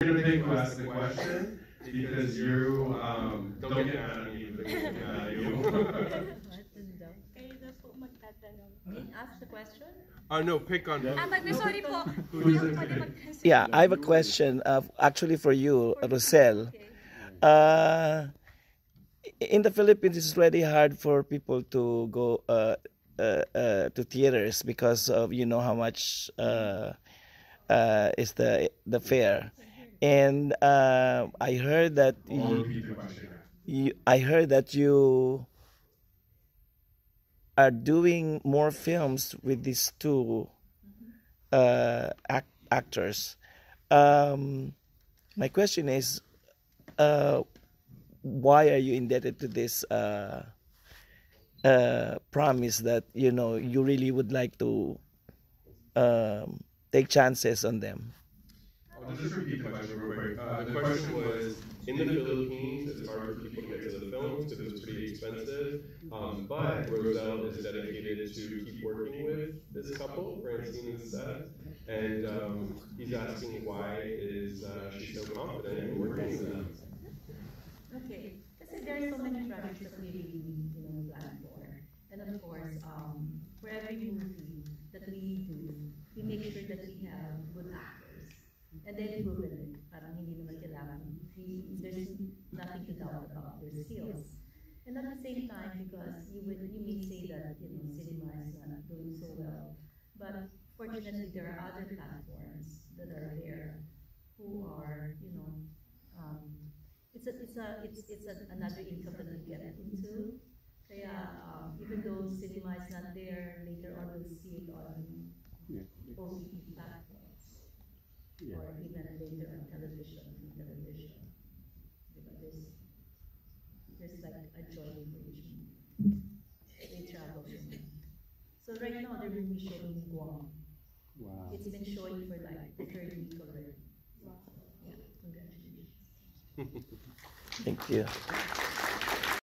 You're gonna pick who asked the question because you don't get mad at me if they're mad at you. Kayo na po magtatanong. Can ask the question? No, pick on. Sorry po. Who's it? Yeah, I have a question actually for you, Rosel. In the Philippines, it's really hard for people to go to theaters because of how much is the fare, and I heard that you are doing more films with these two actors. My question is, why are you indebted to this promise that you really would like to take chances on them? I'll just repeat the question real quick. The question was, in the Philippines, it's hard for people to get to the films because it's pretty expensive. But Roselle is dedicated to keep working with this couple, Francine and Seth. And he's asking why is she so confident in working with them? Okay, kasi there are so many projects that we really, plan for. And of course, for every movie that we do, we make sure that we have good actors. And then proven it. Parang hindi naman kailangan. There's nothing to doubt about their skills. And at the same time, because you may say that, cinema is not doing so well. But fortunately, there are other platforms that are there who are, it's another income that we get into. Kaya even though cinema is not there, later on we'll see it on OTT platforms, or even later on television. There's like a joint version. They travel. So right now they're really showing in Guam. Wow. It's been showing for like the third week already. Wow. Yeah, congratulations. Thank you.